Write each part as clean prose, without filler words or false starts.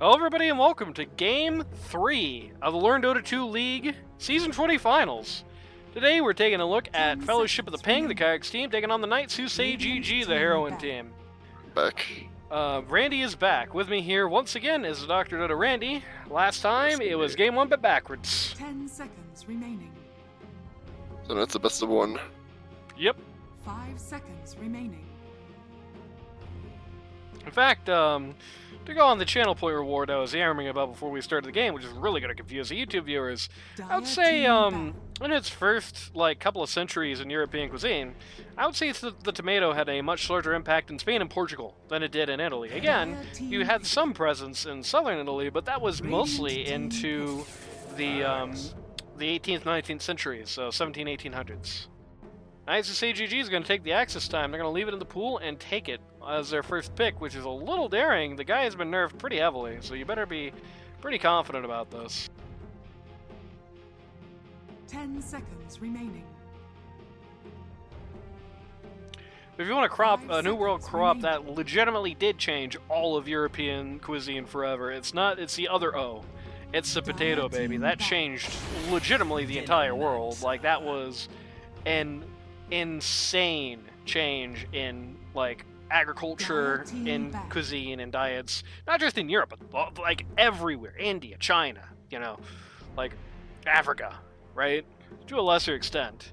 Hello everybody and welcome to Game 3 of the LD2L League Season 20 Finals. Today we're taking a look at Fellowship of the Ping, the Kyrix team, taking on the Knights who say GG, the Heroine team. Back. Randy is back. With me here once again is the Dr. Dota Randy. Last time it was Game 1 but backwards. 10 seconds remaining. So that's the best of one. Yep. 5 seconds remaining. In fact, to go on the channel point reward I was yammering about before we started the game, which is really going to confuse the YouTube viewers, I would say, in its first, couple of centuries in European cuisine, I would say the tomato had a much larger impact in Spain and Portugal than it did in Italy. Again, you had some presence in southern Italy, but that was mostly into the 18th, 19th centuries, so 1800s. Knights of CGG is going to take the axe this time. They're going to leave it in the pool and take it as their first pick, which is a little daring. The guy has been nerfed pretty heavily, so you better be pretty confident about this. 10 seconds remaining. If you want to crop a New World crop that legitimately did change all of European cuisine forever, it's the other O. It's the potato, baby. That changed legitimately the entire world. Like, that was an insane change in, agriculture, in cuisine, and diets. Not just in Europe, but, everywhere. India, China, Africa, right? To a lesser extent.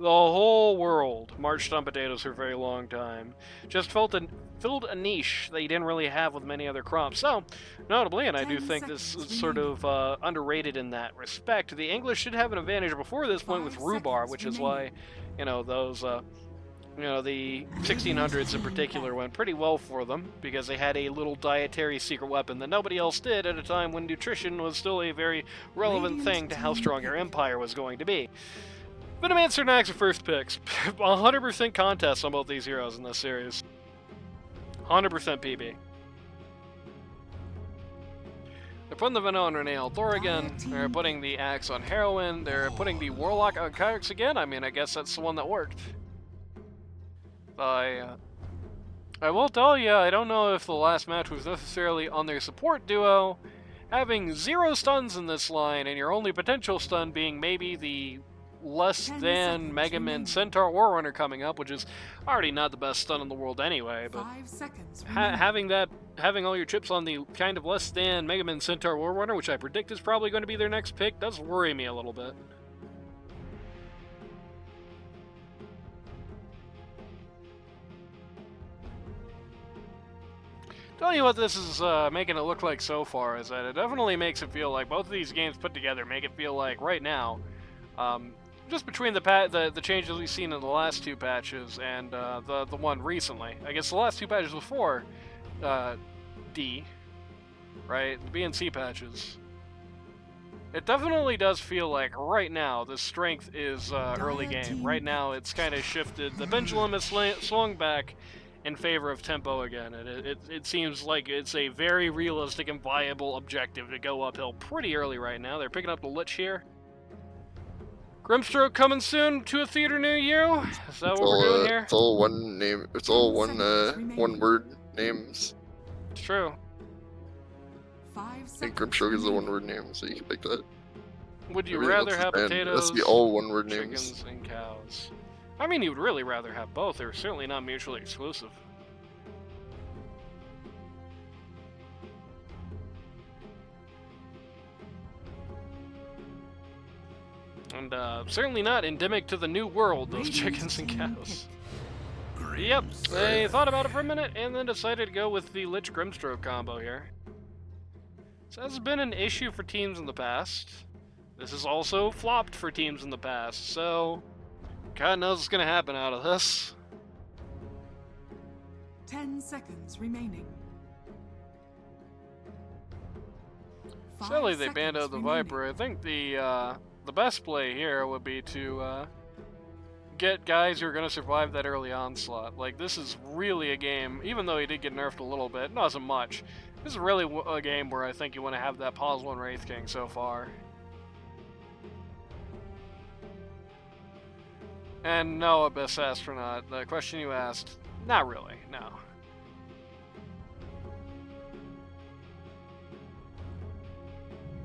The whole world marched on potatoes for a very long time. Just filled a niche that you didn't really have with many other crops. So, notably, and I do think this is sort of underrated in that respect, the English should have an advantage before this point with rhubarb, which is why, those, the 1600s in particular went pretty well for them, because they had a little dietary secret weapon that nobody else did at a time when nutrition was still a very relevant thing to how strong your empire was going to be. Venomancer and Axe are first picks. 100% contest on both these heroes in this series. 100% PB. They're putting the Venom on Renee Thor again. They're putting the Axe on Heroine. They're putting the Warlock on Kyrix again. I mean, I guess that's the one that worked. I will tell you, I don't know if the last match was necessarily on their support duo. Having 0 stuns in this line, and your only potential stun being maybe the less than Mega Man Centaur War Runner coming up, which is already not the best stun in the world anyway, but 5 seconds having all your chips on the kind of less than Mega Man Centaur War Runner, which I predict is probably going to be their next pick, does worry me a little bit. Tell you what this is making it look like so far is that it definitely makes it feel like both of these games put together make it feel like right now, just between the changes we've seen in the last 2 patches and the one recently. I guess the last 2 patches before D, right? The B and C patches. It definitely does feel like right now the strength is early game. Right now it's kind of shifted. The pendulum has swung back in favor of tempo again. It seems like it's a very realistic and viable objective to go uphill pretty early right now. They're picking up the Lich here. Grimstroke coming soon to a theater near you? Is that what we're doing here? It's all one name. It's all one word names. It's true. 5 seconds. I think Grimstroke is a one-word name, so you can pick that. Would you rather have potatoes, That's be all one-word chickens, names. and cows? I mean, you would really rather have both. They're certainly not mutually exclusive. And certainly not endemic to the new world, those chickens and cows. Yep, they thought about it for a minute and then decided to go with the Lich Grimstroke combo here. So that's been an issue for teams in the past. This has also flopped for teams in the past, so God knows what's going to happen out of this. 10 seconds remaining. Silly they banned out the Viper. I think the best play here would be to get guys who are going to survive that early onslaught. Like, this is really a game, even though he did get nerfed a little bit, not so much. This is really a game where I think you want to have that pause 1 Wraith King so far. And no, Abyss Astronaut, the question you asked, not really, no.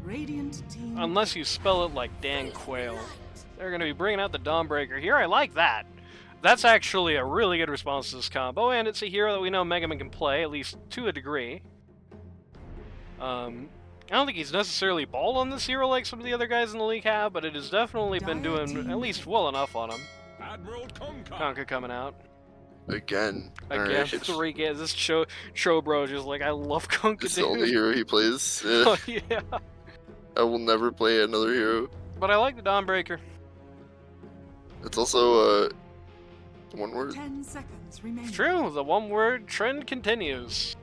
Radiant team. Unless you spell it like Dan Quayle. They're going to be bringing out the Dawnbreaker here. I like that. That's actually a really good response to this combo, and it's a hero that we know Mega Man can play, at least to a degree. I don't think he's necessarily balled on this hero like some of the other guys in the league have, but it has definitely been doing at least well enough on him. Admiral Conker coming out. Again. Again, Alright. 3 games. This Chobro just like, I love Conker, It's dude. the only hero he plays. Oh, yeah. I will never play another hero. But I like the Dawnbreaker. It's also, one word. 10 seconds remaining. It's true, the one-word trend continues.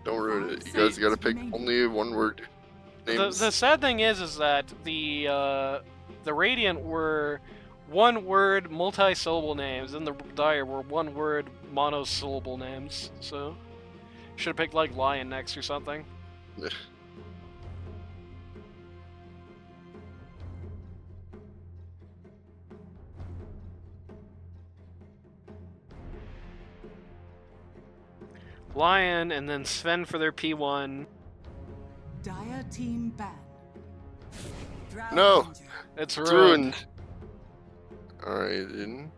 Don't ruin it. You guys gotta pick only one word names. The sad thing is that the Radiant were one-word multi-syllable names, and the Dire were one-word monosyllable names. So should have picked like Lion next or something. Lion and then Sven for their P1. Dire team ban. No! It's It's ruined. ruined. Alright, then.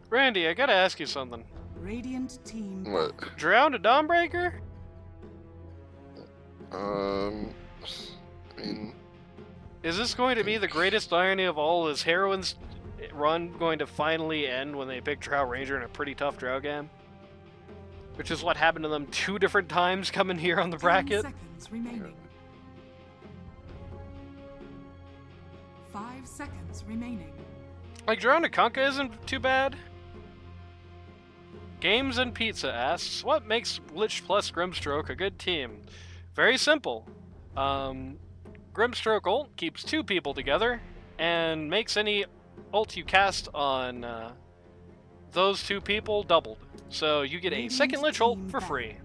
Randy, I gotta ask you something. Radiant team. What? Drowned a Dawnbreaker? I mean, Is this going to be the greatest irony of all? Is Heroine's run going to finally end when they pick Drow Ranger in a pretty tough Drow game? Which is what happened to them 2 different times coming here on the 10 bracket. seconds remaining. 5 seconds remaining. Like, Drowned a Kunkka isn't too bad. Games and Pizza asks, what makes Lich plus Grimstroke a good team? Very simple. Grimstroke ult keeps 2 people together, and makes any ult you cast on those 2 people doubled. So you get a second Lich ult for free.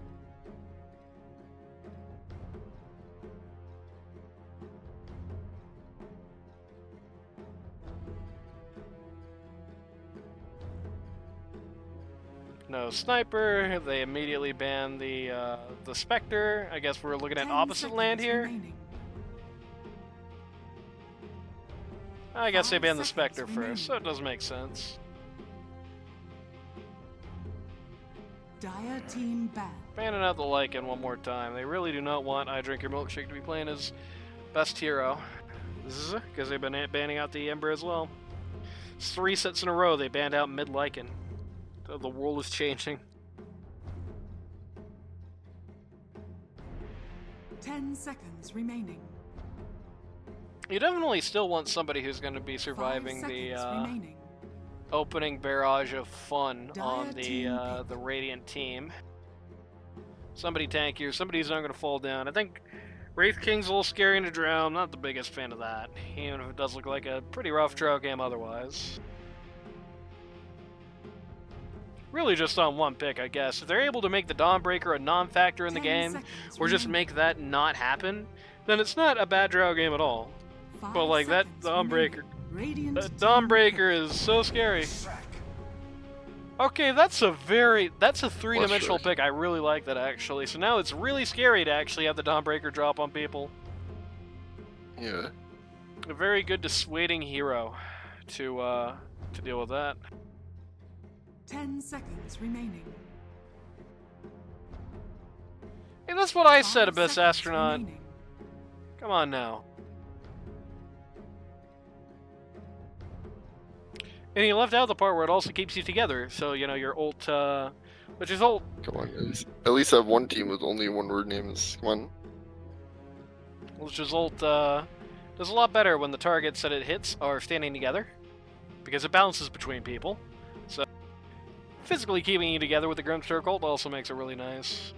No Sniper, they immediately ban the Spectre. I guess we're looking at 10 opposite land seconds here. remaining. I guess they 5 banned the seconds Spectre remaining. first, so it does make sense. Dire team ban. Banning out the Lycan one more time. They really do not want I Drink Your Milkshake to be playing as best hero. Because they've been banning out the Ember as well. It's 3 sets in a row they banned out mid Lycan. So the world is changing. 10 seconds remaining. You definitely still want somebody who's going to be 5 surviving seconds the remaining. opening barrage of fun on Dire the team pick. the Radiant team. Somebody tankier, somebody who's not going to fall down. I think Wraith King's a little scary to drown. Not the biggest fan of that, even if it does look like a pretty rough draw game otherwise. Really just on one pick, I guess. If they're able to make the Dawnbreaker a non-factor in the 10 game, seconds or just remaining. make that not happen, then it's not a bad draw game at all. 5 But like that seconds Dawnbreaker, remaining. Radiant that team Dawnbreaker is so scary. Okay, that's a 3-dimensional Frustrating. pick. I really like that actually. So now it's really scary to actually have the Dawnbreaker drop on people. yeah. A very good dissuading hero to deal with that. 10 seconds remaining. Hey, that's what I 5 said, Abyss seconds Astronaut. remaining. Come on now. And he left out the part where it also keeps you together. So, you know, your ult, which is ult. Come on, guys. At least have one team with only one word names. Come on. Which is ult, does a lot better when the targets that it hits are standing together. Because it bounces between people. So, physically keeping you together with the Grimstroke ult also makes it really nice.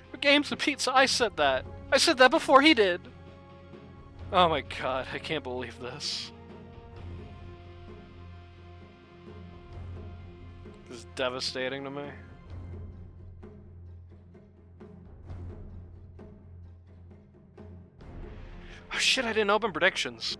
But games of pizza, I said that. I said that before he did. Oh my god, I can't believe this. This is devastating to me. Oh shit, I didn't open predictions.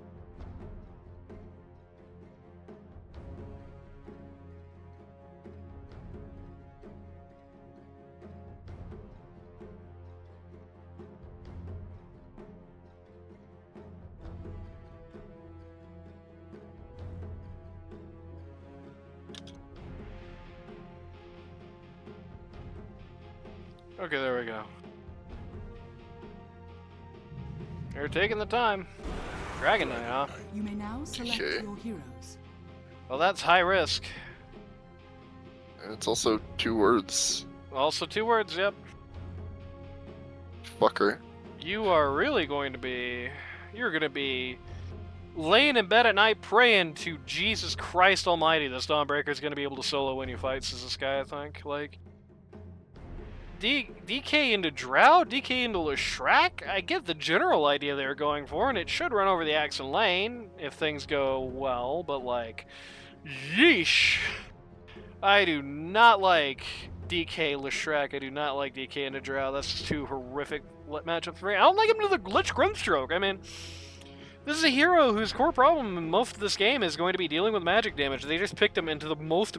Okay, there we go. You're taking the time. Dragon Knight, huh? You may now select Okay. your heroes. Well, that's high risk. And it's also 2 words. Also 2 words, yep. Fucker. You are really going to be... You're going to be laying in bed at night praying to Jesus Christ Almighty that Dawnbreaker is going to be able to solo win you fights as this guy, I think. Like, DK into Drow, DK into Leshrac? I get the general idea they were going for, and it should run over the Axon Lane if things go well, but like, yeesh. I do not like DK Leshrac. I do not like DK into Drow. That's just too horrific matchup for me. I don't like him to the Lich Grimstroke. I mean, this is a hero whose core problem in most of this game is going to be dealing with magic damage. They just picked him into the most...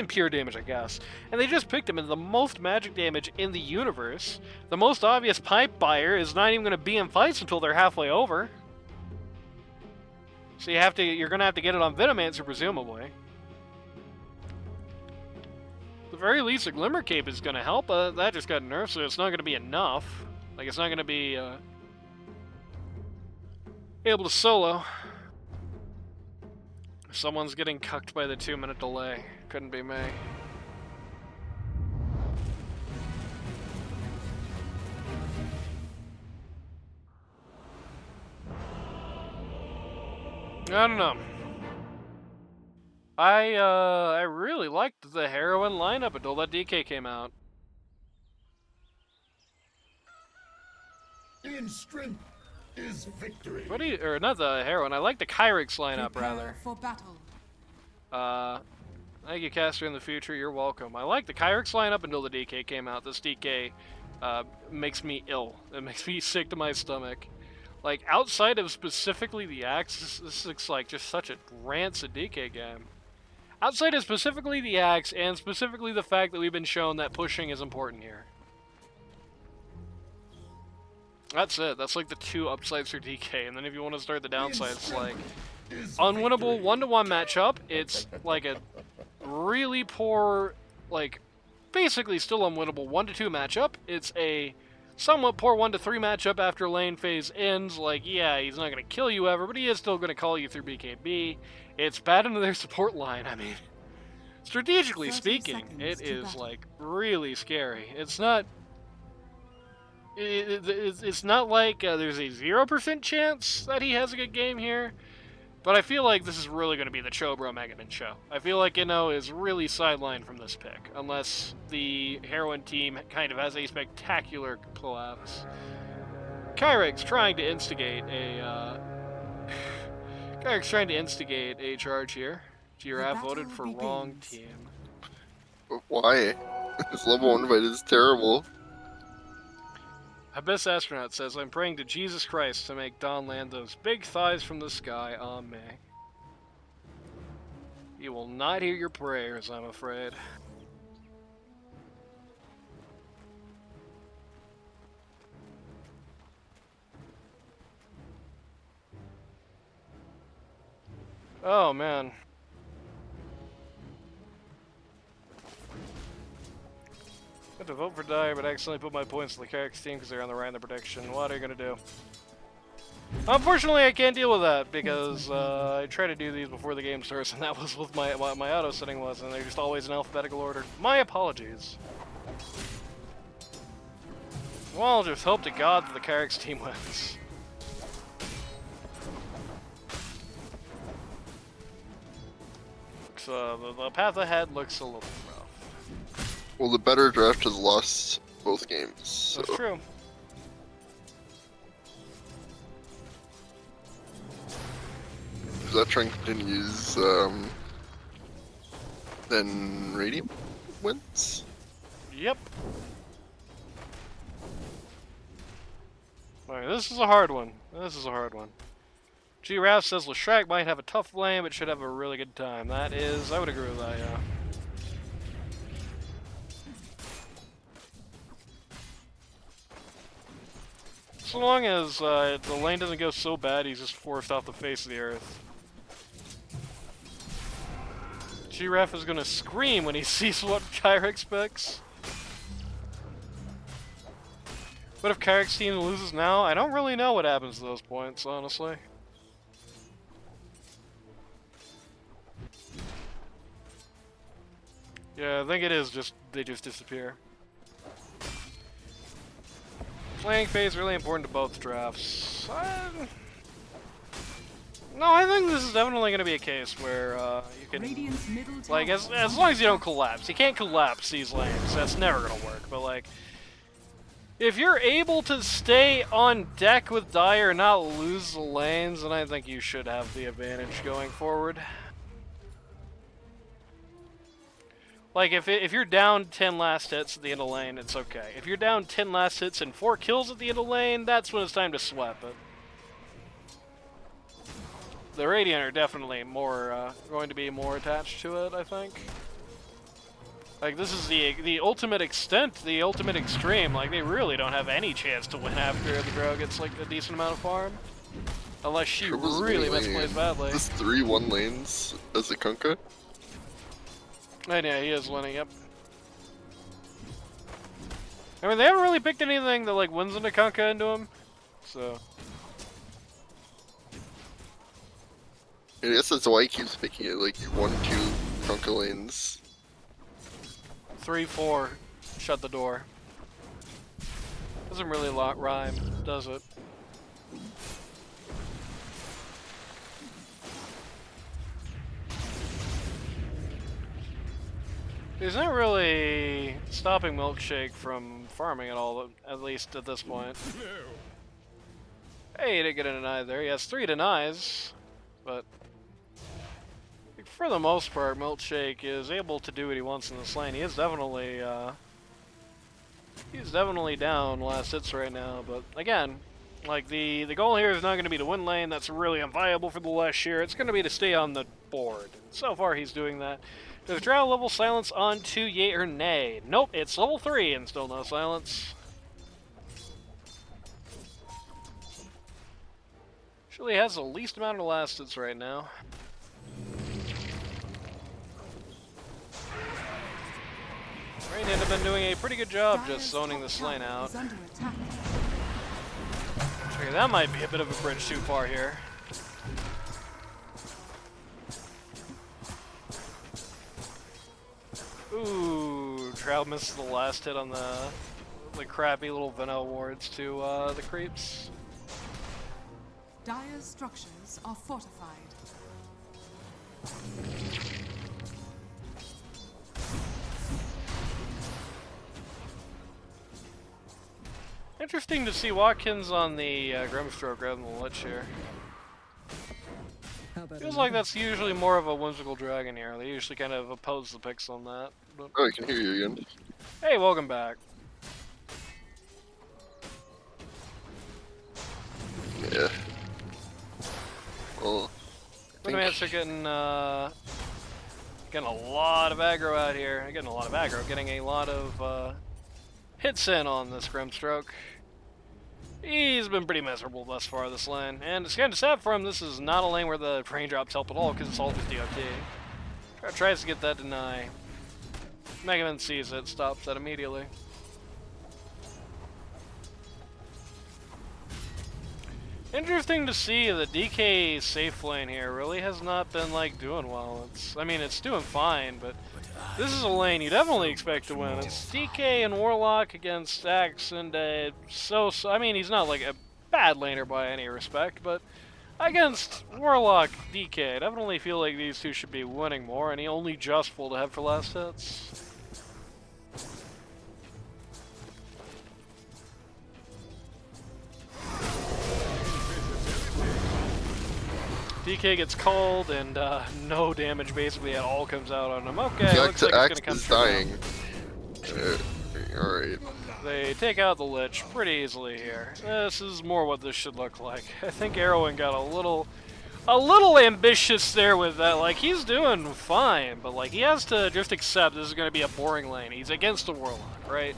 pure damage, I guess. And they just picked him into the most magic damage in the universe. The most obvious pipe buyer is not even going to be in fights until they're halfway over. So you're going to have to get it on Venomancer, presumably. At the very least, a Glimmer Cape is going to help. That just got nerfed, so it's not going to be enough. Like, it's not going to be... able to solo. Someone's getting cucked by the 2-minute delay. Couldn't be me. I don't know. I really liked the heroine lineup until that DK came out. In strength is victory. What do you, or not the heroine, I like the Kyrix lineup Prepare rather. for battle. Thank you, Caster, in the future, you're welcome. I like the Kyrix lineup until the DK came out. This DK makes me ill. It makes me sick to my stomach. Like, outside of specifically the axe, this looks like just such a rancid DK game. Outside of specifically the axe, and specifically the fact that we've been shown that pushing is important here. That's it. That's like the 2 upsides for DK, and then if you want to start the downsides, like, unwinnable 1-to-1 matchup. It's like a really poor, like, basically still unwinnable 1-to-2 matchup. It's a somewhat poor 1-to-3 matchup after lane phase ends. Like, yeah, he's not going to kill you ever, but he is still going to call you through BKB. It's bad into their support line. I mean, strategically speaking, it is, like, really scary. It's not... It's not like there's a 0% chance that he has a good game here, but I feel like this is really going to be the Chobro Megaman show. I feel like Inno is really sidelined from this pick, unless the heroine team kind of has a spectacular collapse. Kyrix trying to instigate a charge here. Giraffe voted for wrong team. But why? This level 1 fight is terrible. Abyss Astronaut says, I'm praying to Jesus Christ to make Dawn land those big thighs from the sky on me. You will not hear your prayers, I'm afraid. Oh, man. I had to vote for Dyer, but I accidentally put my points in the Kyrix team because they're on the random prediction. What are you gonna do? Unfortunately, I can't deal with that because I try to do these before the game starts, and that was what my auto setting was, and they're just always in alphabetical order. My apologies. Well, I'll just hope to God that the Kyrix team wins. So the path ahead looks a little rough. Well, the better draft has lost both games. So. That's true. If that trend continues, then Radiant wins? Yep. Alright, this is a hard one. This is a hard one. G-Raph says Leshrac might have a tough lane, but should have a really good time. That is, I would agree with that, yeah. So long as the lane doesn't go so bad, he's just forced off the face of the earth. Giraffe is gonna scream when he sees what Kyrix picks. But if Kyrix team loses now, I don't really know what happens to those points, honestly. Yeah, I think it is just, they just disappear. Playing phase really important to both drafts. No, I think this is definitely going to be a case where you can, Radiant's middle like, tower as is long as you under don't collapse. You can't collapse these lanes. That's never going to work. But like, if you're able to stay on deck with Dire and not lose the lanes, then I think you should have the advantage going forward. Like, if you're down 10 last hits at the end of lane, it's okay. If you're down 10 last hits and 4 kills at the end of lane, that's when it's time to sweep it. The Radiant are definitely more going to be more attached to it, I think. Like, this is the ultimate extent, the ultimate extreme. Like, they really don't have any chance to win after the Drow gets, like, a decent amount of farm. Unless she really misplays badly. This 3-1 lanes as a Kunkka? And yeah, he is winning, yep. I mean, they haven't really picked anything that, like, wins into Kunkka into him, so... I guess that's why he keeps picking it, like 1-2 Kunkka lanes. 3-4, shut the door. Doesn't really rhyme, does it? He's not really stopping Milkshake from farming at all, at least at this point. Hey, he didn't get a deny there. He has 3 denies, but for the most part, Milkshake is able to do what he wants in this lane. He is definitely, he's definitely down last hits right now, but again, like, the goal here is not going to be to win lane. That's really unviable for the last year. It's going to be to stay on the board. So far, he's doing that. Does Drow level silence on to yay or nay? Nope, it's level 3 and still no silence. Actually has the least amount of last hits right now. Radiant have been doing a pretty good job just zoning this lane out. Okay, that might be a bit of a bridge too far here. Ooh, Trout misses the last hit on the crappy little Veno wards to the creeps. Dire's structures are fortified. Interesting to see Watkins on the Grimstroke rather than the Lich here. Feels like that's usually more of a whimsical dragon here. They usually kind of oppose the picks on that. But... Oh, I can hear you again. Hey, welcome back. Yeah. Well, Wintermans are getting a lot of aggro out here. Getting a lot of aggro. Getting a lot of hits in on this Grimstroke. He's been pretty miserable thus far this lane, and it's kind of sad for him. This is not a lane where the raindrops help at all because it's all just DOT. Tries to get that deny. Mega Man sees it, stops that immediately. Interesting to see the DK safe lane here really has not been like doing well. I mean, it's doing fine, but this is a lane you definitely expect to win. It's DK and Warlock against Axe, and I mean, he's not like a bad laner by any respect, but against Warlock DK, I definitely feel like these two should be winning more, and he only just pulled ahead for last hits. DK gets called, and no damage basically at all comes out on him. Okay, looks like it's gonna come dying. Alright. They take out the Lich pretty easily here. This is more what this should look like. I think Arrowin got a little ambitious there with that. Like, he's doing fine, but like, he has to just accept this is gonna be a boring lane. He's against the Warlock, right?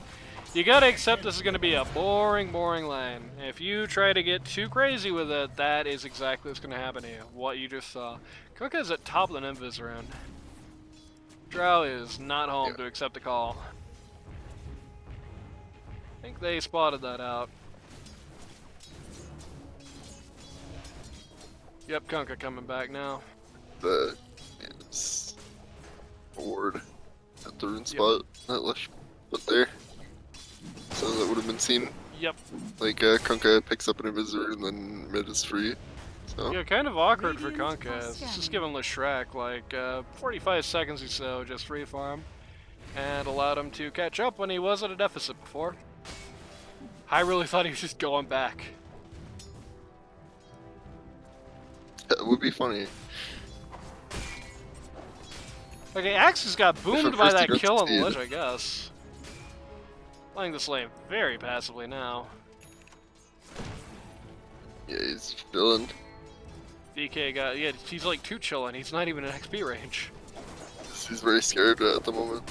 You gotta accept this is gonna be a boring lane. If you try to get too crazy with it, that is exactly what's gonna happen to you. What you just saw. Kunkka is at top of the Invis rune. Drow is not home to accept the call. I think they spotted that out. Yep, Kunkka coming back now. The it's a ward at the rune spot that Lush put there. So that would have been seen. Yep. Like Kunkka picks up an invisor and then mid is free. So Yeah, kind of awkward for Kunkka. It's just giving Leshrac like 45 seconds or so, just free farm, and allowed him to catch up when he was at a deficit before. I really thought he was just going back. that would be funny. Okay, Axis got boomed at by first that you don't kill on the succeed. ledge, I guess. Playing this lane very passively now. Yeah, he's villain. VK got, yeah, he's like too chillin'. He's not even in XP range. He's very scared at the moment.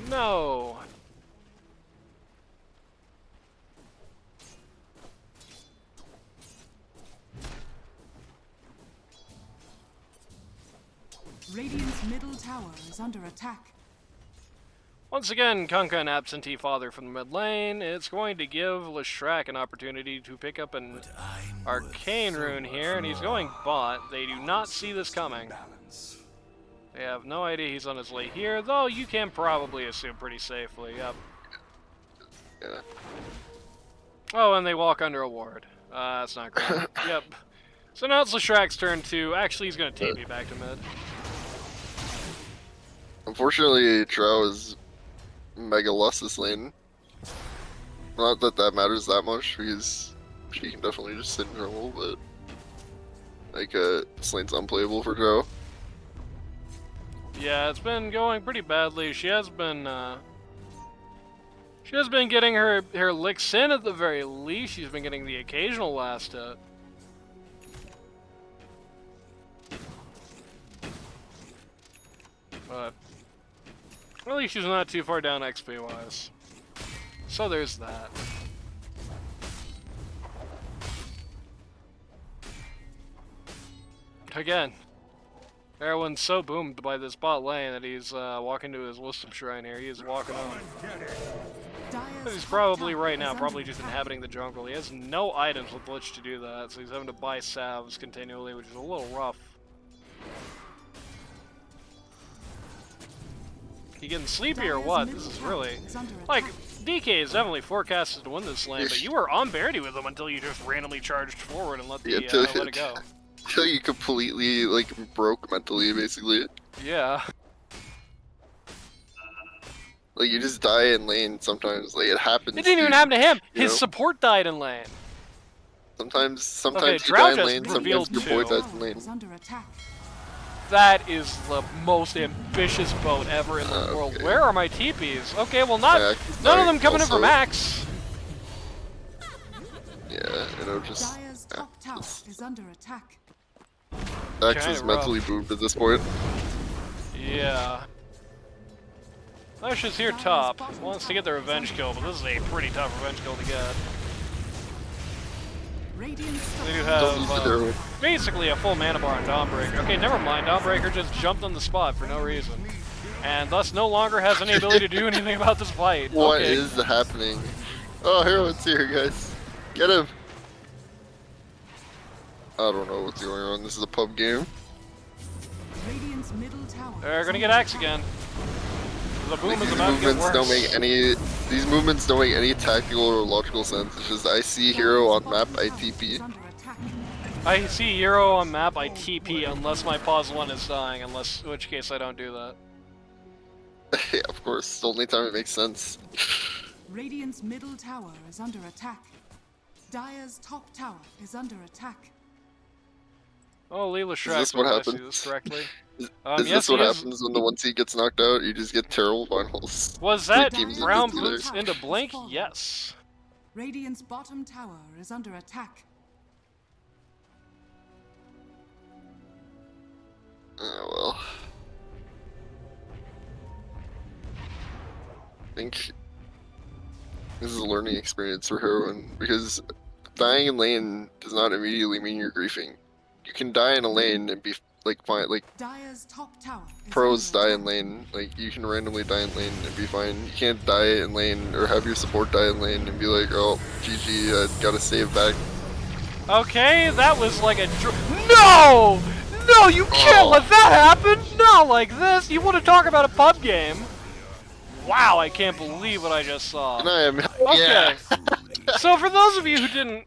No. Radiant's middle tower is under attack. Once again, Kunkka an absentee father from the mid lane. It's going to give Leshrac an opportunity to pick up an arcane rune here, and he's going bot. They do not see this coming. They have no idea he's on his way here, though you can probably assume pretty safely. Yep. Yeah. Oh, and they walk under a ward. That's not great. Yep. So now it's Leshrac's turn to... Actually, he's going to TP back to mid. Unfortunately, Drow is mega lost this lane. Not that that matters that much, because she can definitely just sit in her hole, but like this lane's unplayable for Drow. Yeah, it's been going pretty badly. She has been getting her licks in at the very least. She's been getting the occasional last hit. But at least she's not too far down XP wise. So there's that. Again, everyone's so boomed by this bot lane that he's walking to his wisdom shrine here. He is walking on. But he's probably right now probably just inhabiting the jungle. He has no items with which to do that, so he's having to buy salves continually, which is a little rough. He getting sleepy or what? This is really... Like, DK is definitely forecasted to win this lane, but you were on Verity with him until you just randomly charged forward and let the let it go. Until you completely like broke mentally, basically. Yeah. Like you just die in lane sometimes. Like it happens. It didn't even happen to him. You His know? support died in lane. Sometimes Okay, you Drow die in just lane. revealed Sometimes your boy too. dies in lane. Is under attack. That is the most ambitious boat ever in the world. Okay. Where are my TPs? Okay, well not Yeah, none of them coming in also- for Max. Yeah, you know, just Dire's top tower is under attack. Axe Kinda is mentally boomed at this point. Yeah. Lush is here top. Wants to get the revenge kill, but this is a pretty tough revenge kill to get. Radiant's They do top Don't lose have to their basically a full mana bar on Dawnbreaker. Okay, never mind. Dawnbreaker just jumped on the spot for no reason. And thus no longer has any ability to do anything about this fight. What Okay. is happening? Oh, Heroine's here, guys. Get him. I don't know what's going on. This is a pub game. Radiant's middle tower. They're is gonna under get Axe attack. again. The boom Like, is these about to get movements worse. don't make any. These movements don't make any tactical or logical sense. It's just I see hero on map, I TP. Is under attack. I see hero on map, I TP unless my pause one is dying, in which case I don't do that. Yeah, of course. It's the only time it makes sense. Radiant's middle tower is under attack. Dire's top tower is under attack. Oh, Leela this Shrek, what I see happens? this correctly. Is Yes, this what he is. happens when the 1C gets knocked out? You just get terrible finals. Was that teams in brown this boots either. into Blink? Yes. Radiant's bottom tower is under attack. Oh well. I think this is a learning experience for Heroine because dying in lane does not immediately mean you're griefing. You can die in a lane and be like Dire's top tower is pros under die in attack. lane. Like you can randomly die in lane and be fine. You can't die in lane or have your support die in lane and be like, oh, GG, I gotta save back. Okay, that was like a no! No, you can't Oh. let that happen! Not like this! You want to talk about a pub game? Wow, I can't believe what I just saw. And I am. Okay, Yeah. so for those of you who didn't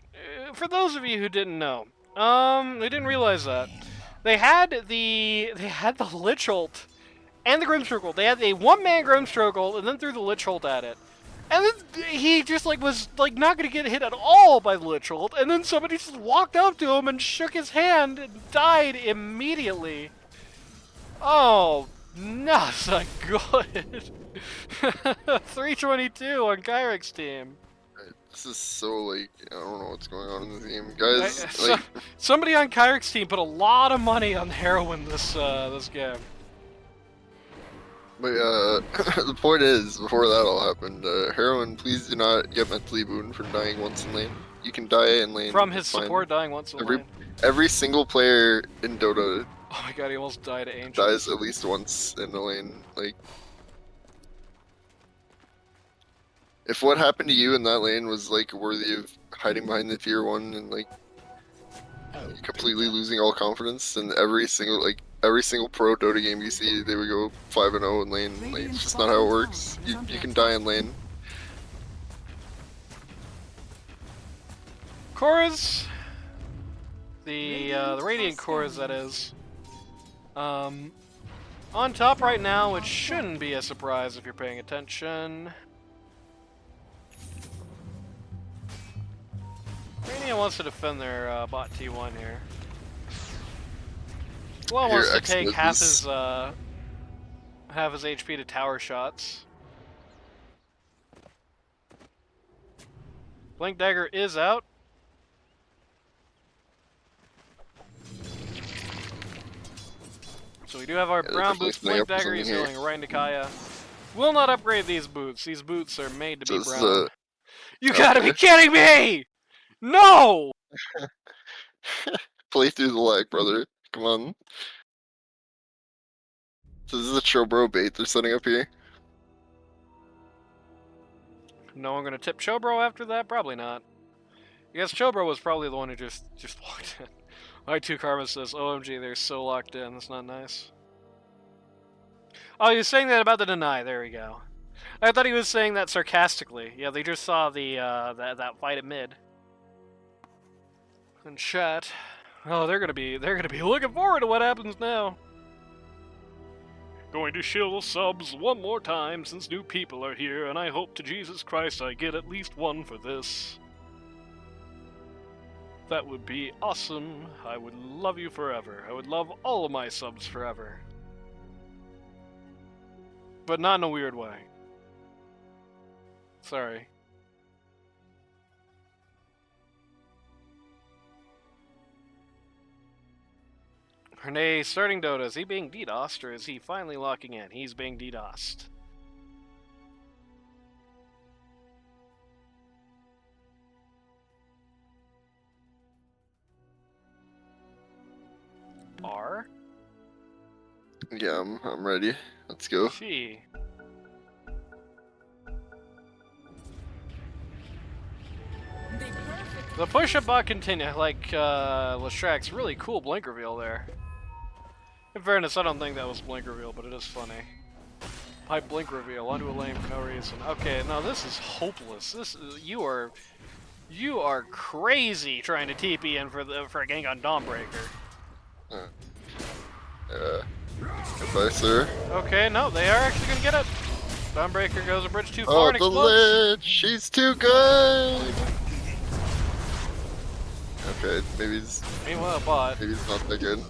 know, they didn't realize that they had the Lich ult and the Grimstrokle. They had a one-man Grimstrokle and then threw the Lich ult at it. And then he just like was like not gonna get hit at all by the Lich ult, and then somebody just walked up to him and shook his hand and died immediately. Oh, not so good. 322 on Kyrix team. This is so like I don't know what's going on in the game, guys. So, somebody on Kyrix team put a lot of money on heroin this this game. But the point is, before that all happened, Heroin, please do not get mentally booned for dying once in lane. You can die in lane. From his it's fine. support dying once in lane. Every single player in Dota Oh my god, he almost died to Ancient. dies at least once in the lane. Like, if what happened to you in that lane was like worthy of hiding behind the tier 1 and like completely losing all confidence, then every single pro Dota game you see, they would go 5-0 in lane. Like, it's just not how it works. You can die in lane. Chorus, the Radiant Chorus, that is. On top right now, which shouldn't be a surprise if you're paying attention. Radiant wants to defend their bot T1 here. Well, wants to take half his HP to tower shots. Blink Dagger is out. So we do have our brown boots. Blink Dagger is healing right into Kaya. Will not upgrade these boots. These boots are made to be brown. You gotta be kidding me! No! Play through the lag, brother. Come on. So this is a Chobro bait they're setting up here. No one gonna tip Chobro after that? Probably not. I guess Chobro was probably the one who just walked in. I2 Karma says, OMG, they're so locked in. That's not nice. Oh, he was saying that about the deny. There we go. I thought he was saying that sarcastically. Yeah, they just saw the that fight at mid. And chat. Oh, they're gonna be looking forward to what happens now. Going to shill subs one more time since new people are here, and I hope to Jesus Christ I get at least one for this. That would be awesome. I would love you forever. I would love all of my subs forever. But not in a weird way. Sorry. Renee starting Dota. Is he being DDoSed or is he finally locking in? He's being DDoSed. R? Yeah, I'm ready. Let's go. Gee. The push-up bot continue, like, Leshrack's really cool blink reveal there. In fairness, I don't think that was blink reveal, but it is funny. Pipe blink reveal onto a lane for no reason. Okay, no, this is hopeless. This is, you are crazy trying to TP in for a gank on Dawnbreaker. Goodbye, sir. Okay, no, they are actually gonna get it. Dawnbreaker goes a bridge too far and explodes. Oh, the Lich! She's too good! Okay, maybe he's Meanwhile, bot. maybe he's not that good.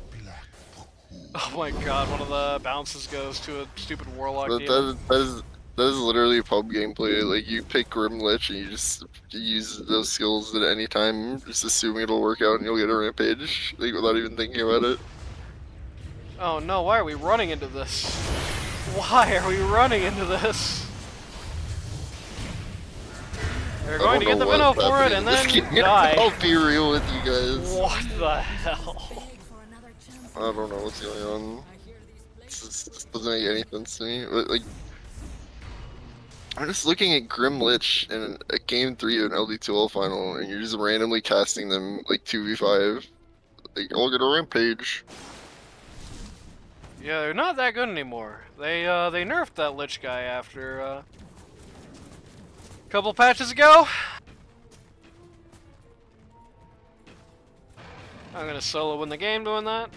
Oh my god, one of the bounces goes to a stupid warlock demon. That is literally pub gameplay. Like, you pick Grim Lich and you just use those skills at any time, just assuming it'll work out and you'll get a rampage, like, without even thinking about it. Oh no, why are we running into this? Why are we running into this? They're going to get the minnow for it and then die. I'll be real with you guys. What the hell? I don't know what's going on. This doesn't make any sense to me. But, like, I'm just looking at Grim Lich in a game 3 of an LD2L final, and you're just randomly casting them like 2v5. Like, I'll get a rampage. Yeah, they're not that good anymore. They nerfed that Lich guy after a couple patches ago. I'm gonna solo win the game doing that.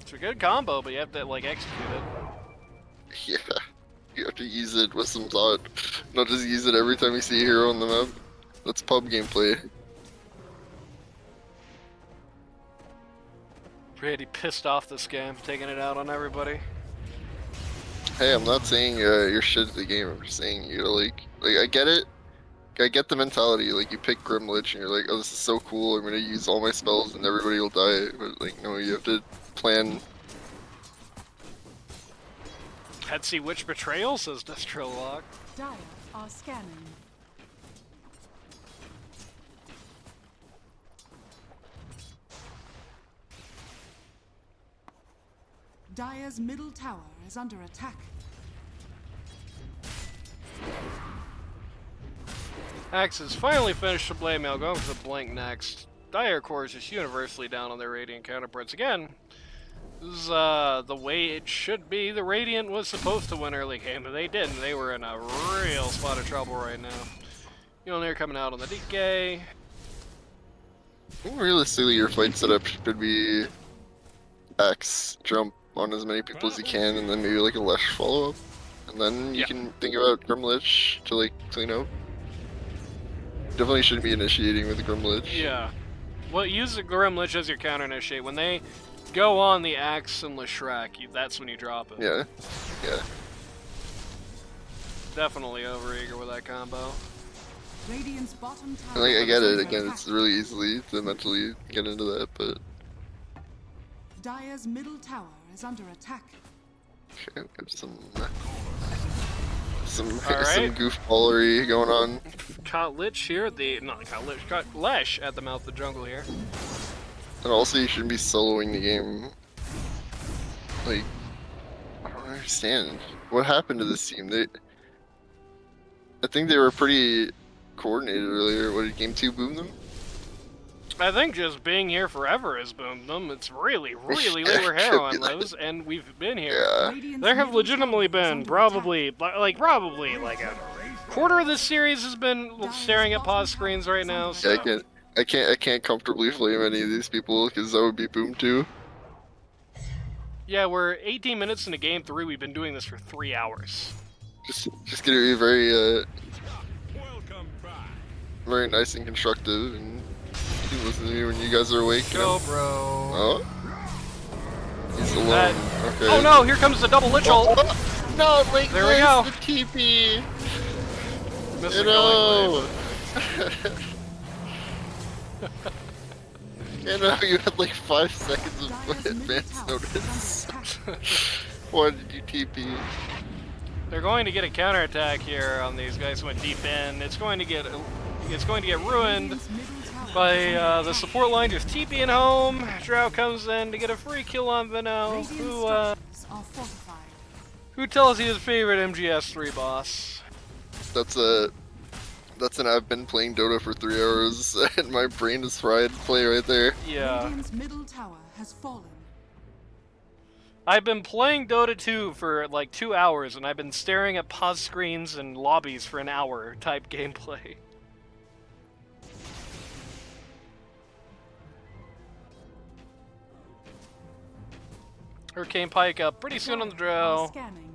It's a good combo, but you have to like execute it. Yeah, you have to use it with some thought, not just use it every time you see a hero on the map. That's pub gameplay. Pretty pissed off this game, taking it out on everybody. Hey, I'm not saying you're shit at the game. I'm just saying you like I get it. I get the mentality. Like you pick Grim Lich and you're like, oh, this is so cool. I'm gonna use all my spells and everybody will die. But like, no, you have to plan. Let's see which betrayal, says Destrolock. Dire are scanning. Dire's middle tower is under attack. Axe has finally finished the blade mail, going for the blink next. Dire, of course, is universally down on their Radiant counterparts again. This is the way it should be. The Radiant was supposed to win early game, but they didn't. They were in a real spot of trouble right now. Mjolnir coming out on the DK. I think realistically, your fight setup should be Axe, jump on as many people as you can, and then maybe like a Lesh follow up, and then you can think about Grim Lich to like clean out. Definitely shouldn't be initiating with the Grim Lich. Yeah. Well, use the Grim Lich as your counter initiate. When they go on the Axe and Leshrac, that's when you drop it. Yeah. Yeah. Definitely overeager with that combo. Radiant's bottom tower. And, like, I get is it. under Again, attack. it's really easily to mentally get into that, but Dire's middle tower is under attack. okay, we have some All right. goofballery going on. Caught Lich here at the caught Lesh at the mouth of the jungle here. And also, you shouldn't be soloing the game. Like, I don't understand what happened to this team. I think they were pretty coordinated earlier. What did game 2 boom them? I think just being here forever has boomed them. It's really lower hero on those, and we've been here. Yeah. Radiant's There have middle legitimately tower is been under probably like a quarter of this series has been staring at pause screens right now. Yeah, So. I can't comfortably flame any of these people because that would be boom too. Yeah, we're 18 minutes into game 3. We've been doing this for 3 hours. Just gonna be very very nice and constructive, and you can listen to me when you guys are awake. You Go, know? bro. Oh, he's alone. That- Okay. Oh no! Here comes the double Lich ult. No, like There we go. The TP. Missed You the going know. You know, you had like 5 seconds of Dire's middle advance tower is notice. under attack. Why did you TP? They're going to get a counterattack here on these guys who went deep in. It's going to get ruined Radiant's middle tower by is under the attack. support line just TPing home. Drow comes in to get a free kill on Vino, Radiant who structures are fortified. tells you his favorite MGS3 boss. That's an I've been playing Dota for 3 hours and my brain is fried play right there. Yeah. Radiant's middle tower has fallen. I've been playing Dota 2 for like 2 hours, and I've been staring at pause screens and lobbies for an hour type gameplay. Hurricane Pike up pretty soon on the Dire are draw. scanning.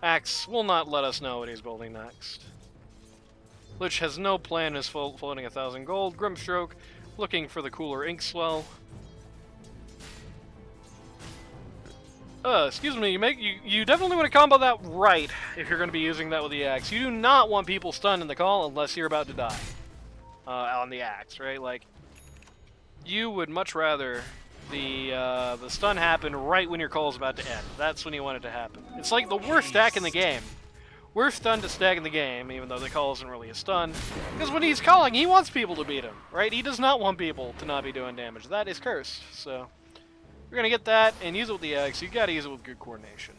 Axe will not let us know what he's building next. Lich has no plan, is floating 1,000 gold. Grimstroke looking for the cooler Inkswell. Excuse me, you definitely want to combo that right if you're going to be using that with the axe. You do not want people stunned in the call unless you're about to die on the axe, right? Like, you would much rather the stun happen right when your call is about to end. That's when you want it to happen. It's like the worst stack in the game. Worst stun to stack in the game, even though the call isn't really a stun. Because when he's calling, he wants people to beat him, right? He does not want people to not be doing damage. That is cursed, so We're gonna get that and use it with the X. You gotta use it with good coordination.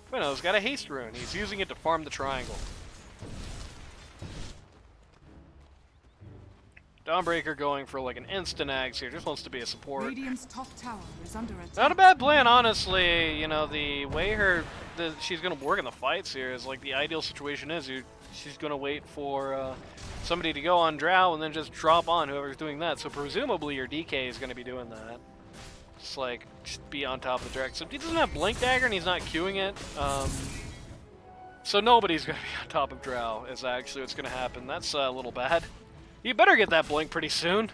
He's got a haste rune. He's using it to farm the triangle. Dawnbreaker going for like an instant axe here. Just wants to be a support. Radiant's top tower is under attack. Not a bad plan, honestly. You know, the way she's gonna work in the fights here is like the ideal situation is she's gonna wait for somebody to go on Drow and then just drop on whoever's doing that. So presumably your DK is gonna be doing that. Just be on top of the direct. So he doesn't have Blink Dagger and he's not queuing it. So nobody's gonna be on top of Drow is actually what's gonna happen. That's a little bad. You better get that Blink pretty soon.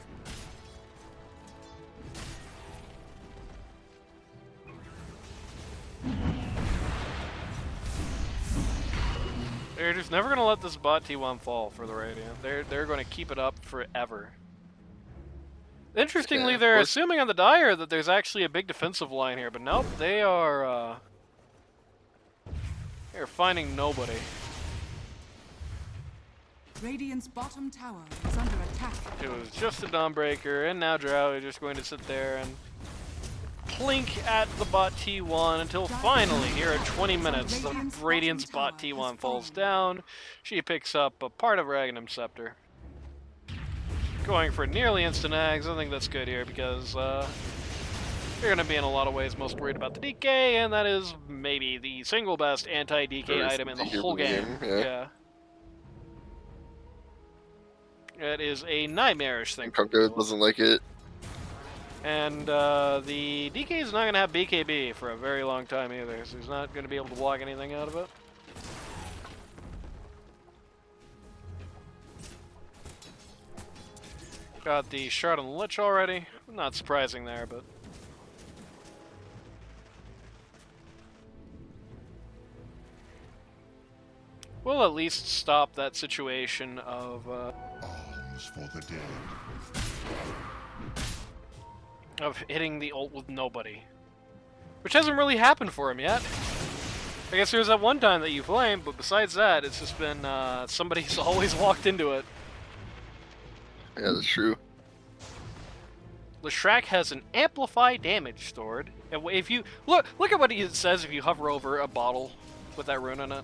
They're just never gonna let this bot T1 fall for the Radiant. They're gonna keep it up forever. Interestingly, they're assuming on the Dire that there's actually a big defensive line here, but nope, they're finding nobody. Radiant's bottom tower is under attack. It was just a Dawnbreaker, and now Drow is just going to sit there and plink at the bot T1 until finally, here at 20 minutes, the Radiant's bot T1 falls down. She picks up a part of Ragnum Scepter. Going for nearly instant ags. I think that's good here because you're going to be in a lot of ways most worried about the DK, and that is maybe the single best anti-DK item in the whole game. Yeah. It is a nightmarish thing. Kunkka doesn't like it. And the DK is not going to have BKB for a very long time either, so he's not going to be able to block anything out of it. Got the Shard on the Lich already. Not surprising there, but... we'll at least stop that situation of... Alms for the dead. of hitting the ult with nobody. Which hasn't really happened for him yet. I guess there was that one time that you flamed, but besides that, it's just been somebody's always walked into it. Yeah, that's true. Leshrac has an amplify damage stored. And if you look at what it says if you hover over a bottle with that rune on it.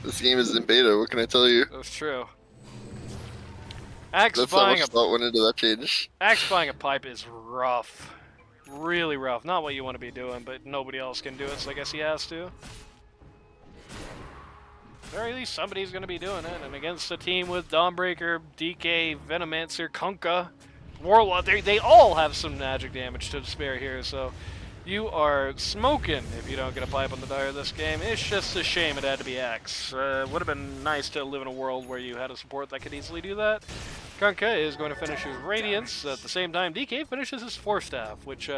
This game is in beta. What can I tell you? That's true. Axe That's how buying much thought went into that change. Axe buying a pipe is rough. Really rough. Not what you want to be doing, but nobody else can do it, so I guess he has to. At the very least, somebody's going to be doing it. And against a team with Dawnbreaker, DK, Venomancer, Kunkka, Warlock, they all have some magic damage to spare here, so you are smoking if you don't get a pipe on the Dire this game. It's just a shame it had to be Axe. Would have been nice to live in a world where you had a support that could easily do that. Kunkka is going to finish his Radiance. At the same time, DK finishes his Force Staff, which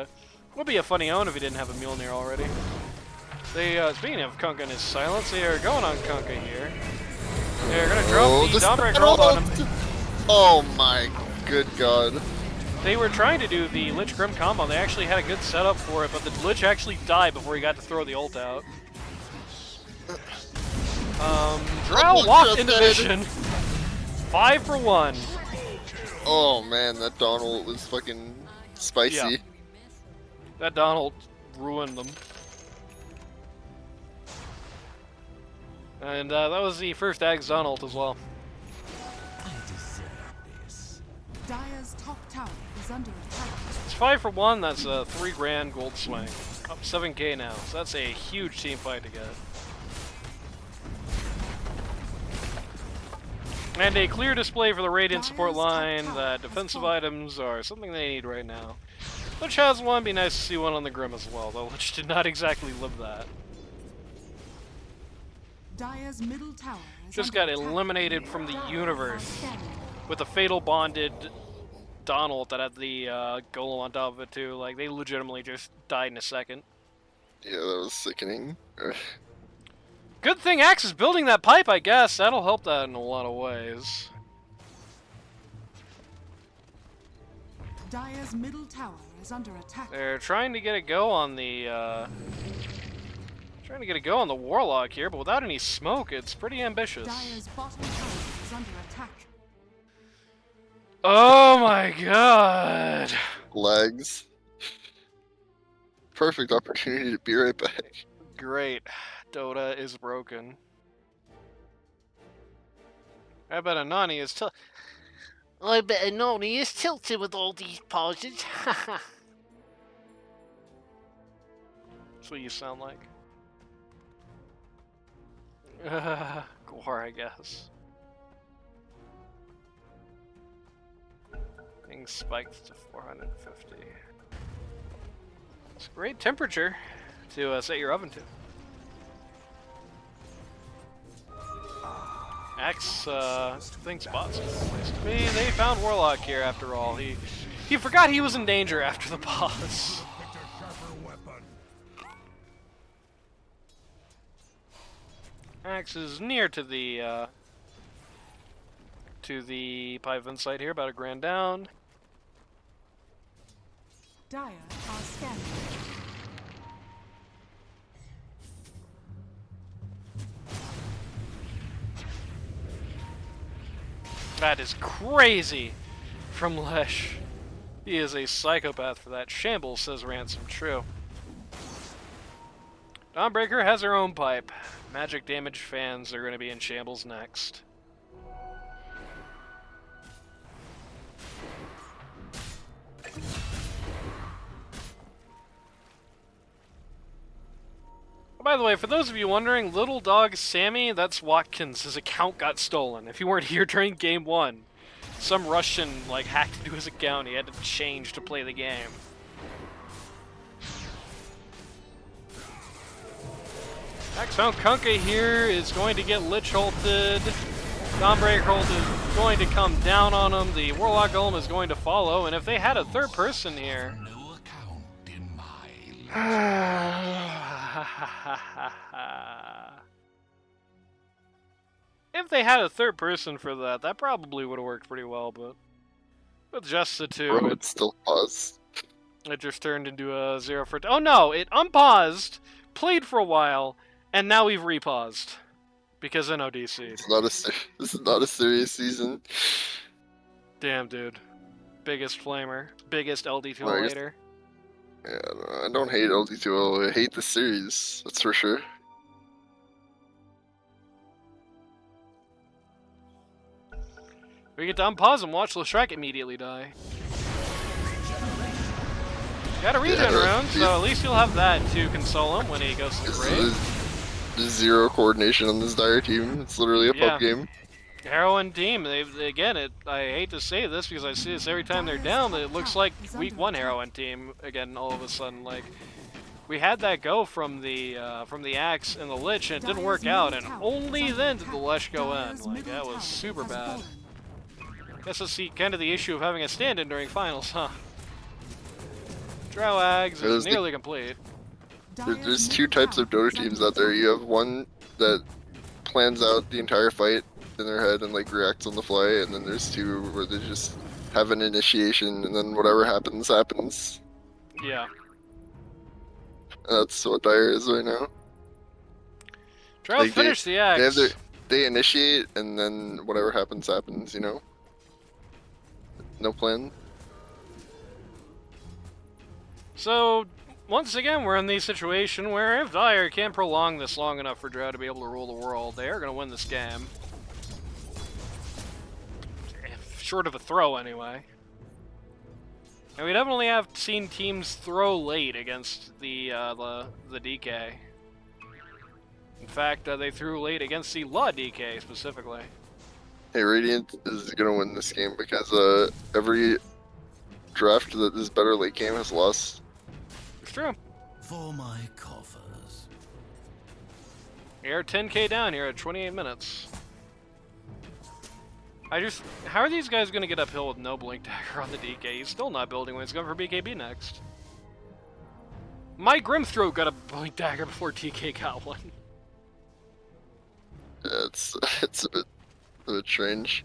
would be a funny own if he didn't have a Mjolnir already. They, speaking of Kunkka and his silence, they are going on Kunkka here. They're going to drop the Dawnbreaker ult on him. Oh my good god. They were trying to do the Lich Grim combo. They actually had a good setup for it, but the Lich actually died before he got to throw the ult out. Drow walked into vision. 5 for 1. Oh man, that Donald was fucking spicy. Yeah. That Donald ruined them. And that was the first Ags Donald as well. Dire's top tower is under attack. It's 5 for 1, that's a 3 grand gold swing. Up 7k now, so that's a huge team fight to get. And a clear display for the Radiant support line that defensive items are something they need right now. Lich has one, be nice to see one on the Grim as well, though Lich did not exactly live that. Dire's middle tower is Just under got attack. eliminated from the universe with a fatal bonded Donald that had the golem on top of it too. Like, they legitimately just died in a second. Yeah, that was sickening. Good thing Axe is building that pipe, I guess. That'll help that in a lot of ways. Dire's middle tower is under attack. They're trying to get a go on the Warlock here, but without any smoke, it's pretty ambitious. Dire's bottom tower is under attack. Oh my god. Lags. Perfect opportunity to be right back. Great. Dota is broken. I bet Anani is tilted with all these pauses. That's what you sound like. Gore, I guess. Things spiked to 450. It's a great temperature to set your oven to. Axe thinks bots is the place to be. They found Warlock here after all. He forgot he was in danger after the boss. Axe is near to the Python site here, about a grand down. Dire are scanning. That is crazy from Lesh. He is a psychopath for that. Shambles, says Ransom. True. Dawnbreaker has her own pipe. Magic damage fans are going to be in shambles next. By the way, for those of you wondering, Little Dog Sammy, that's Watkins. His account got stolen. If you weren't here during Game 1, some Russian, like, hacked into his account. He had to change to play the game. Axound Kunkka here is going to get Lich ulted. Dawnbreaker ult is going to come down on him. The Warlock Golem is going to follow. And if they had a third person here... No account in my If they had a third person for that, that probably would have worked pretty well, but with just the two, Bro, it's still paused. it just turned into a 0 for... Oh no, it unpaused, played for a while, and now we've repaused. Because NODC. This is not a serious season. Damn, dude. Biggest flamer. Biggest LD2L Well, I guess- hater. Yeah, no, I don't hate LD2L. I hate the series. That's for sure. We get to unpause and watch Leshrac immediately die. Got a regen Yeah, rune, so at least you'll have that to console him when he goes to the grave. There's zero coordination on this Dire team. It's literally a Yeah. pub game. Heroin team, again, I hate to say this because I see this every time they're down, but it looks like week 1 Heroin team again all of a sudden. Like, we had that go from the Axe and the Lich and it didn't work out, and only then did the Lesh go in. Like, that was super bad. Guess that's kind of the issue of having a stand-in during finals, huh? Drow Ags is nearly complete. There's two types of Dota teams out there. You have one that plans out the entire fight in their head and like reacts on the fly, and then there's two where they just have an initiation and then whatever happens happens. Yeah. And that's what Dire is right now. Drow Like, finished the Axe. They initiate and then whatever happens happens, you know? No plan. So, once again, we're in the situation where if Dire can prolong this long enough for Drow to be able to rule the world, they are going to win this game. Short of a throw, anyway. And we definitely have seen teams throw late against the DK. In fact, they threw late against the La DK, specifically. Hey, Radiant is gonna win this game because every draft that is better late game has lost. It's true. For my coffers. You're 10k down here at 28 minutes. How are these guys going to get uphill with no Blink Dagger on the DK? He's still not building one. He's going for BKB next. My Grimthroat got a Blink Dagger before TK got one. Yeah, it's a bit strange.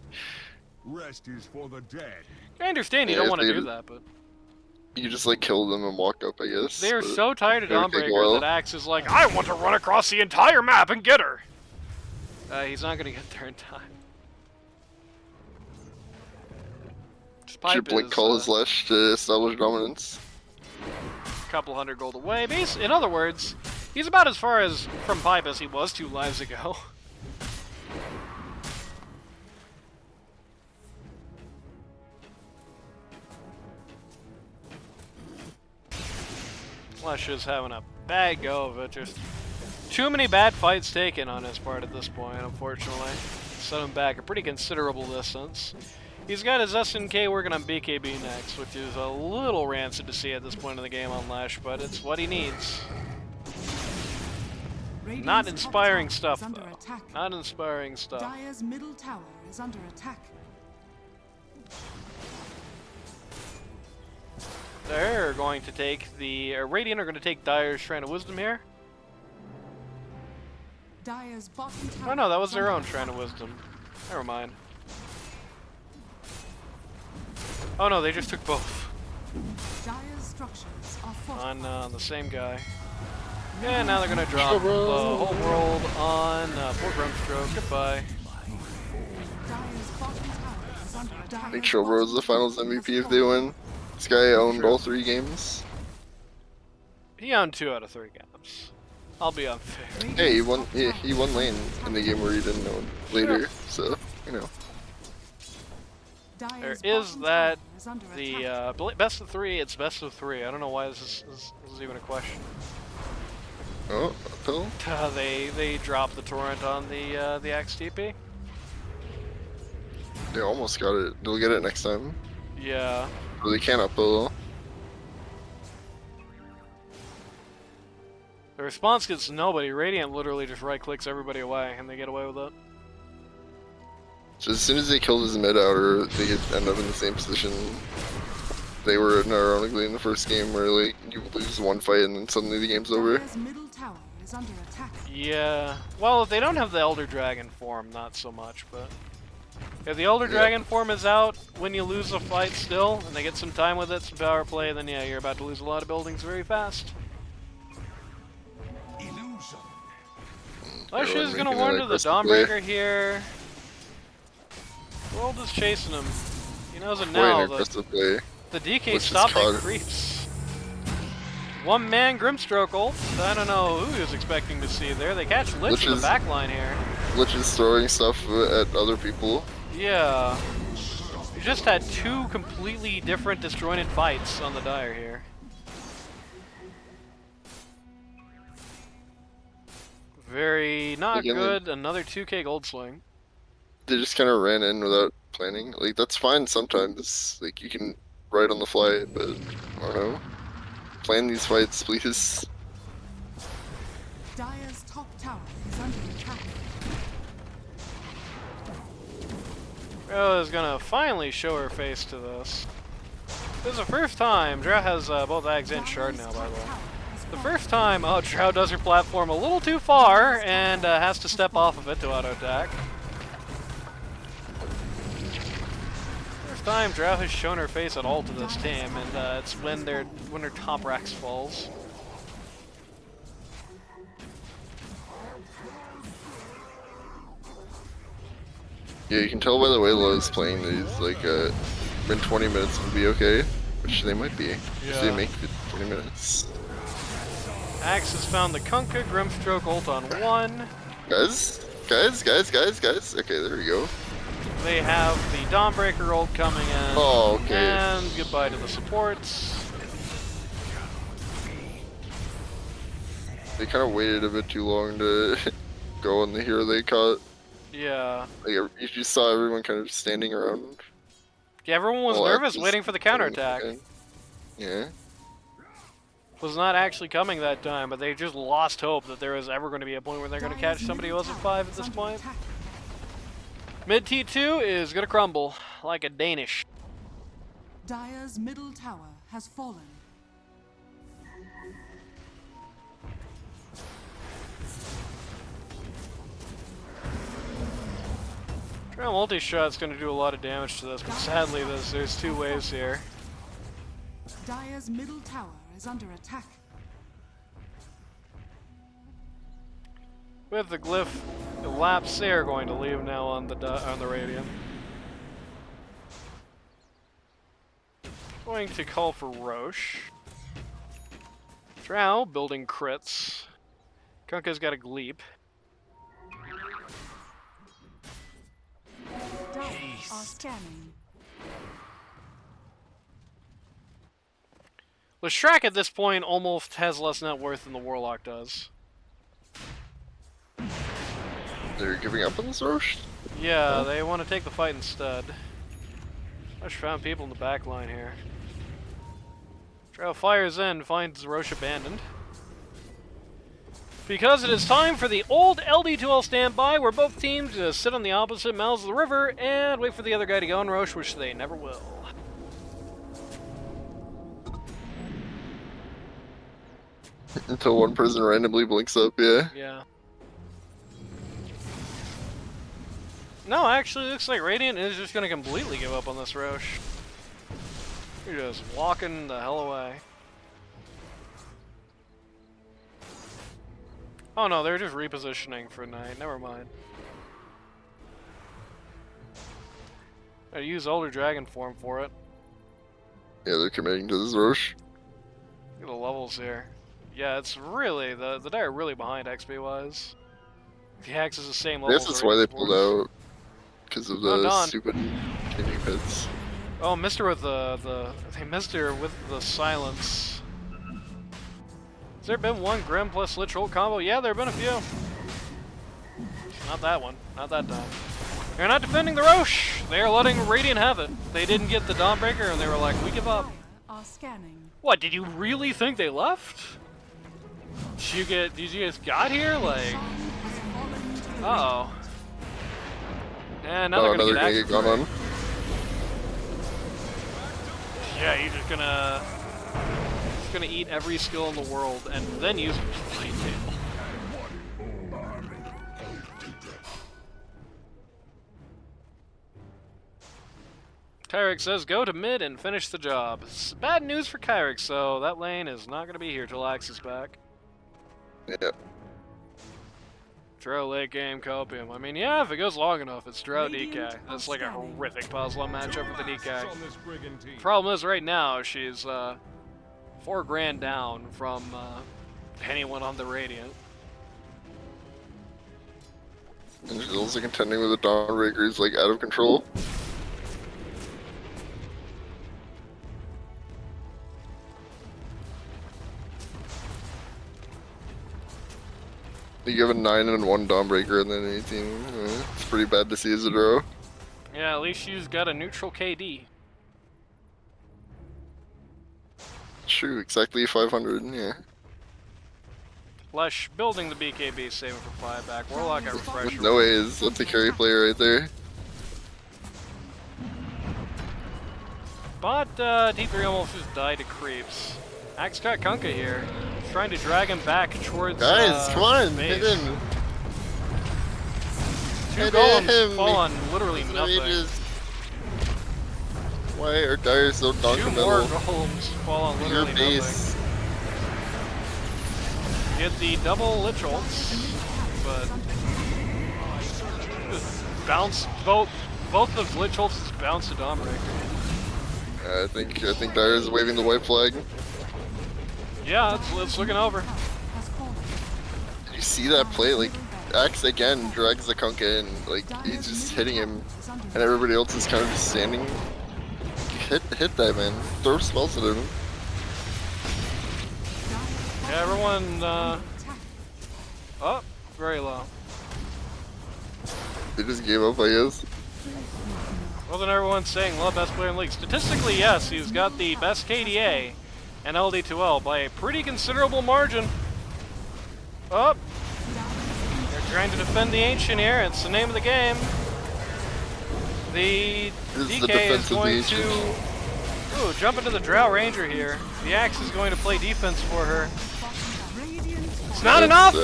Rest is for the dead. I understand you Yeah, don't want to they- do that, but You just like kill them and walk up, I guess. they are but so tired of it would take a Dawnbreaker while. that Axe is like, I want to run across the entire map and get her! He's not going to get there in time. Should pipe Blink is call his Lash to establish dominance. a couple hundred gold away. In other words, he's about as far as from pipe as he was 2 lives ago. Lash is having a bad go of it. Just too many bad fights taken on his part at this point, unfortunately. Set him back a pretty considerable distance. He's got his SNK working on BKB next, which is a little rancid to see at this point in the game on Lash, but it's what he needs. Radiant's Not top inspiring tower stuff, is under though. attack. Not inspiring stuff. Dire's middle tower is under attack. They're going to take the Radiant are going to take Dire's Shrine of Wisdom here. Dire's bottom tower. Oh no, that was is their under own Shrine attack. of Wisdom. Never mind. Oh no, they just took both Dire's structures are fortified. on the same guy. And now they're going to drop the whole world on poor Grimstroke. Goodbye. Dire's bottom tower is under attack. I think Showbro is the finals MVP if they win. This guy owned all 3 games. He owned 2 out of 3 games. I'll be unfair. Hey, he won. He won lane in the game where he didn't own later. So you know. There Dire's is bottom that tower is under the attack. best of 3. It's best of 3. I don't know why this is even a question. Oh, uphill. They dropped the torrent on the Axe TP. They almost got it. They'll get it next time. Yeah. But they can't uphill though. The response gets nobody. Radiant literally just right clicks everybody away, and they get away with it. So as soon as they killed his mid outer, they could end up in the same position they were in, ironically, in the first game, where like you lose one fight and then suddenly the game's over. Dire's middle tower is under attack. Yeah. Well, if they don't have the Elder Dragon form, not so much, but if the Elder Dragon form is out when you lose a fight still, and they get some time with it, some power play, then yeah, you're about to lose a lot of buildings very fast. Illusion. Lash is making gonna it wander the aggressive play. Dawnbreaker here. World is chasing him. He knows it Quite now. an aggressive play. The DK Which is stopped the caught- creeps. One man Grimstroke ult. I don't know who he was expecting to see there. They catch Lich Which in the is- back line here. Lich is throwing stuff at other people. Yeah. You just had 2 completely different disjointed fights on the Dire here. Very not Again, good. Another 2k gold swing. They just kind of ran in without planning. Like that's fine sometimes. Like you can ride on the fly, but I don't know. Plan these fights, please. Dire's top tower is under attack. Drow is gonna finally show her face to this. This is the first time Drow has both Ags and Shard now, by the way. The first time Drow does her platform a little too far and has to step off of it to auto attack. First time Drow has shown her face at all to this team, and it's when her top Rax falls. Yeah, you can tell by the way Lowe's playing that he's like, in 20 minutes will be okay, which they might be if they Yeah. make it 20 minutes. Axe has found the Kunkka Grimstroke ult on 1. Guys. Okay, there we go. They have the Dawnbreaker ult coming in. Oh, okay. And goodbye to the supports. They kind of waited a bit too long to go on the hero they caught. Yeah. Like you just saw everyone kind of standing around. Yeah, everyone was while nervous Axe waiting for the counterattack. Yeah. Was not actually coming that time, but they just lost hope that there was ever going to be a point where they're going to catch somebody who wasn't 5 at this point. Mid T2 is going to crumble like a Danish. Dire's middle tower has fallen. Drow multi-shot's going to do a lot of damage to this, but sadly there's 2 waves here. Dire's middle tower is under attack. With the glyph elapse, they are going to leave now on the Radiant. Going to call for Roche. Drow building crits. Kunkka's got a Gleep. Dire are scanning. Leshrac at this point almost has less net worth than the Warlock does. They're giving up on this Roche? Yeah, they want to take the fight instead. I just found people in the back line here. Drow fires in, finds Roche abandoned. Because it is time for the old LD2L standby, where both teams just sit on the opposite mouths of the river and wait for the other guy to go on Roche, which they never will. Until one person randomly blinks up, yeah. Yeah. No, actually, it looks like Radiant is just going to completely give up on this Roche. You're just walking the hell away. Oh no, they're just repositioning for night. Never mind. I use Elder Dragon form for it. Yeah, they're committing to this Roche. Look at the levels here. Yeah, it's really the Dire are really behind XP wise. The Axe is the same I level. guess that's why they pulled out. Because of the Dawn. stupid kidney pits. Oh, missed her with they missed her with the silence. Has there been one Grim plus Lich Ult combo? Yeah, there have been a few. Not that one. Not that time. They're not defending the Roche. They are letting Radiant have it. They didn't get the Dawnbreaker, and they were like, "We give up." Dire are scanning. What? Did you really think they left? Did you guys got here? Like, Sun has fallen to the oh. And now Oh, they're another gonna gonna get get gone on. Yeah, you're just gonna eat every skill in the world and then use it to play tail. Kyrix says, go to mid and finish the job. Bad news for Kyrix, so that lane is not going to be here till Axe is back. Yeah. Drow late game copium. I mean, yeah, if it goes long enough, it's Drow Radiant DK. That's like a outstanding. horrific puzzle matchup with the DK. On this brigantine. Problem is, right now, she's 4 grand down from anyone on the Radiant. And she's also contending with the Dawnbreaker who's like out of control. You have a 9 and 1 Dawnbreaker and then 18. It's pretty bad to see as a draw. Yeah, at least she's got a neutral KD. True, exactly 500, yeah. Lesh building the BKB, saving for flyback. Warlock got refresher. With no A's, that's a carry player right there. But T3 almost just died to creeps. Axe got Kunkka here. He's trying to drag him back towards Guys, come on, base. hit him. Two Hit golems him. fall on literally It's nothing. ages. Why are Dire so 2 more non-committal? golems fall on Your literally base. nothing. Get the double Lich Ults, but just bounce both the Lich Ults just bounce to Dawnbreaker. I think Dire is waving the white flag. Yeah, it's looking over. has fallen. Did you see that play? Like, Axe again drags the Kunkka in, like, he's just hitting him, and everybody else is kind of just standing. Hit that man. Throw spells at him. Yeah, everyone, oh, very low. They just gave up, I guess. Wasn't everyone saying love best player in the league? Statistically, yes, he's got the best KDA and LD2L by a pretty considerable margin. Oh, they're trying to defend the Ancient here. It's the name of the game. The This is the DK defense is of the going Ancient. to jump into the Drow Ranger here. The Axe is going to play defense for her. Radiant It's not enough!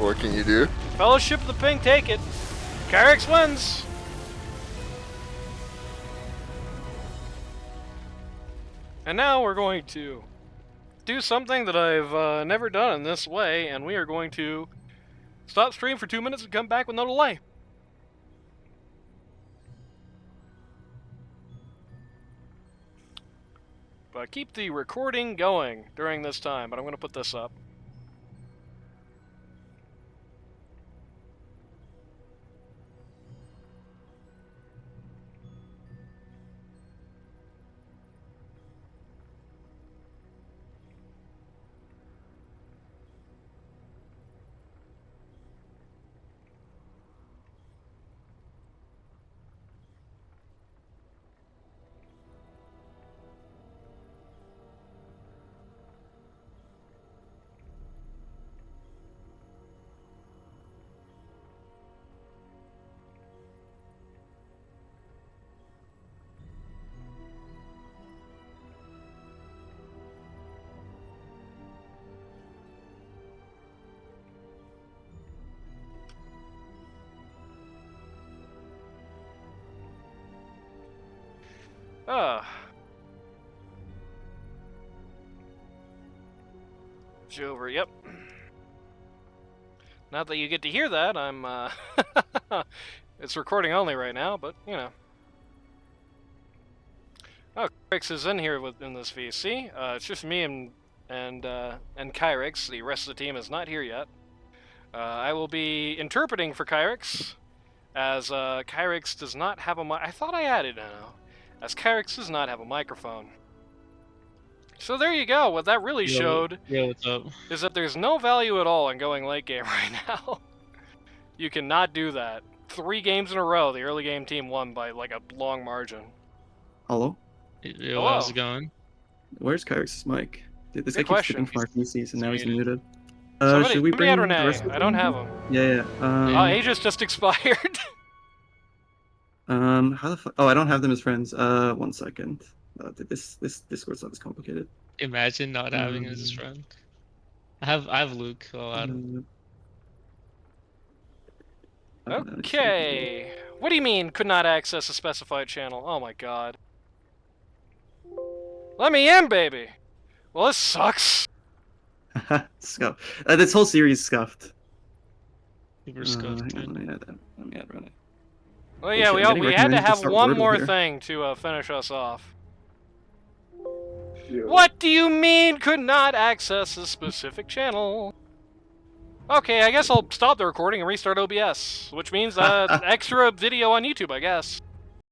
What can you do? Fellowship of the Pink, take it. Kyrix wins. And now we're going to do something that I've never done in this way, and we are going to stop stream for 2 minutes and come back with no delay. keep the recording going during this time, but I'm going to put this up. Over, yep. Not that you get to hear that, I'm, it's recording only right now, but, you know. Oh, Kyrix is in here in this VC. It's just me and Kyrix. The rest of the team is not here yet. I will be interpreting for Kyrix, as Kyrix does not have a I thought I added now, as Kyrix does not have a microphone. So there you go. What that really showed what's up? is that there's no value at all in going late game right now. You cannot do that. 3 games in a row, the early game team won by like a long margin. Hello? Yo, how's it going? Where's Kyrix's mic? Dude, this Good guy keeps question. skipping from our PCs and now he's muted. muted. Somebody, Should we somebody bring add the Renee. rest of I don't them? have him. Yeah. Aegis just expired. How the fuck? Oh, I don't have them as friends. 1 second. This Discord's not as complicated. Imagine not having as his friend. I have Luke. Oh, I don't. Okay. What do you mean, could not access a specified channel? Oh my god. Let me in, baby! Well, this sucks. Scuff. This whole series is scuffed. Super scuffed. Let me add Renee. Well, yeah, shit, I'm we getting had to recommended to have start one Wordle more here. thing to finish us off. What do you mean could not access a specific channel? Okay, I guess I'll stop the recording and restart OBS, which means extra video on YouTube, I guess.